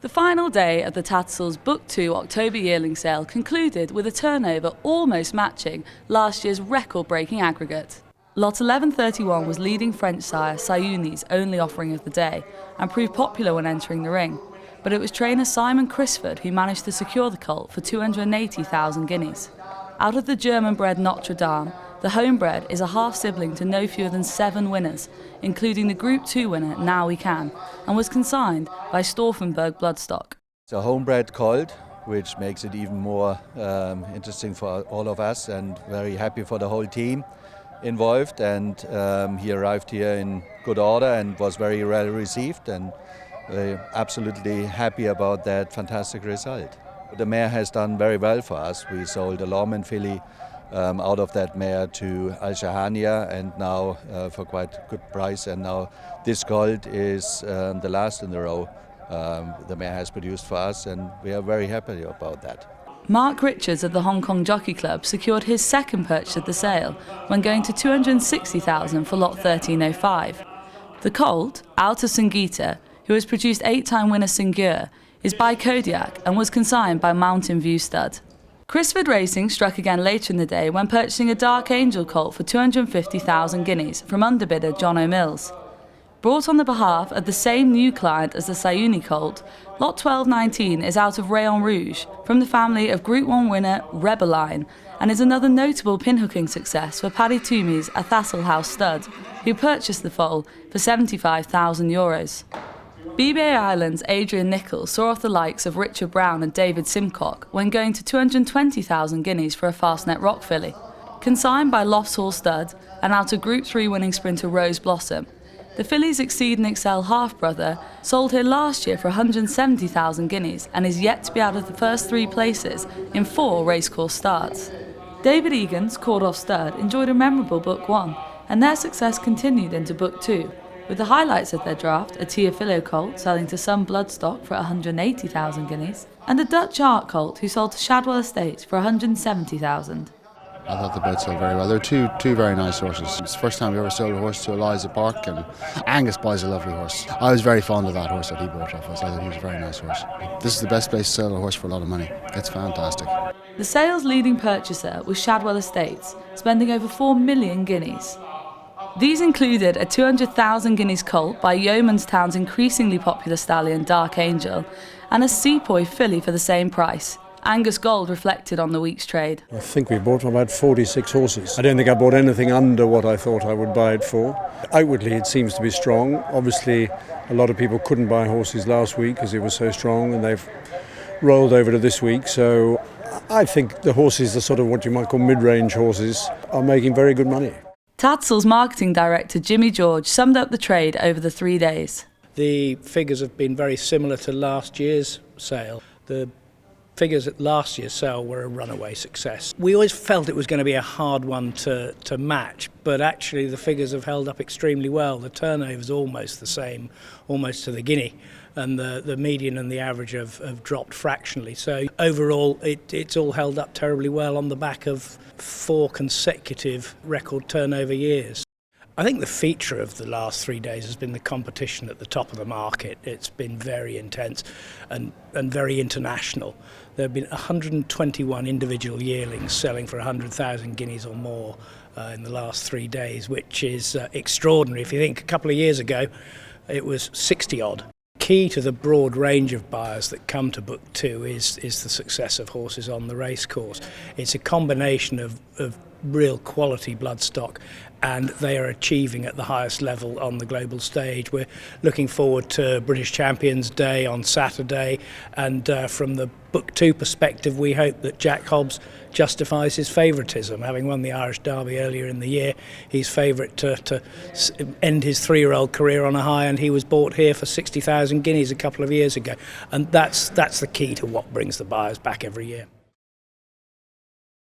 The final day of the Tattersalls Book 2 October Yearling sale concluded with a turnover almost matching last year's record-breaking aggregate. Lot 1131 was leading French sire Sayuni's only offering of the day and proved popular when entering the ring, but it was trainer Simon Crisford who managed to secure the colt for 280,000 guineas. Out of the German-bred Notre Dame, the homebred is a half-sibling to no fewer than 7 winners, including the Group 2 winner Now We Can, and was consigned by Stauffenberg Bloodstock. It's a homebred colt, which makes it even more interesting for all of us, and very happy for the whole team involved. And he arrived here in good order and was very well received, and absolutely happy about that fantastic result. The mare has done very well for us. We sold a Lorman filly out of that mare to Al Shahania, and now for quite a good price. And now this colt is the last in the row the mare has produced for us, and we are very happy about that. Mark Richards of the Hong Kong Jockey Club secured his second purchase at the sale when going to 260,000 for lot 1305. The colt, out of Sangeeta, who has produced 8-time winner Singur, is by Kodiak and was consigned by Mountain View Stud. Crisford Racing struck again later in the day when purchasing a Dark Angel colt for 250,000 guineas from underbidder John O'Mills. Brought on the behalf of the same new client as the Sayuni colt, lot 1219 is out of Rayon Rouge from the family of Group 1 winner Rebelline, and is another notable pinhooking success for Paddy Toomey's a Tattersalls stud, who purchased the foal for €75,000. BBA Island's Adrian Nichols saw off the likes of Richard Brown and David Simcock when going to 220,000 guineas for a Fastnet Rock filly. Consigned by Lofts Hall Stud and out of Group 3 winning sprinter Rose Blossom, the filly's Exceed and Excel half-brother sold here last year for 170,000 guineas and is yet to be out of the first 3 places in 4 racecourse starts. David Egan's Called Off Stud enjoyed a memorable Book 1, and their success continued into Book 2, with the highlights of their draft a Teofilo colt selling to Sun Bloodstock for 180,000 guineas, and a Dutch Art colt who sold to Shadwell Estates for 170,000. I thought the both sold very well. They're two very nice horses. It's the first time we ever sold a horse to Eliza Park, and Angus buys a lovely horse. I was very fond of that horse that he bought off us. I thought he was a very nice horse. This is the best place to sell a horse for a lot of money. It's fantastic. The sale's leading purchaser was Shadwell Estates, spending over 4 million guineas. These included a 200,000 guineas colt by Yeomanstown's increasingly popular stallion Dark Angel, and a Sepoy filly for the same price. Angus Gold reflected on the week's trade. I think we bought about 46 horses. I don't think I bought anything under what I thought I would buy it for. Outwardly it seems to be strong. Obviously a lot of people couldn't buy horses last week because it was so strong, and they've rolled over to this week. So I think the horses, the sort of what you might call mid-range horses, are making very good money. Tattersalls marketing director Jimmy George summed up the trade over the 3 days. The figures have been very similar to last year's sale. The figures at last year's sale were a runaway success. We always felt it was going to be a hard one to match, but actually the figures have held up extremely well. The turnover's almost the same, almost to the guinea, and the median and the average have dropped fractionally. So overall it's all held up terribly well on the back of 4 consecutive record turnover years. I think the feature of the last 3 days has been the competition at the top of the market. It's been very intense and very international. There have been 121 individual yearlings selling for 100,000 guineas or more in the last 3 days, which is extraordinary. If you think a couple of years ago, it was 60-odd. Key to the broad range of buyers that come to Book 2 is the success of horses on the racecourse. It's a combination of real quality bloodstock, and they are achieving at the highest level on the global stage. We're looking forward to British Champions Day on Saturday, and from the Book 2 perspective, we hope that Jack Hobbs justifies his favouritism. Having won the Irish Derby earlier in the year, he's favourite to end his 3-year-old career on a high, and he was bought here for 60,000 guineas a couple of years ago. And that's the key to what brings the buyers back every year.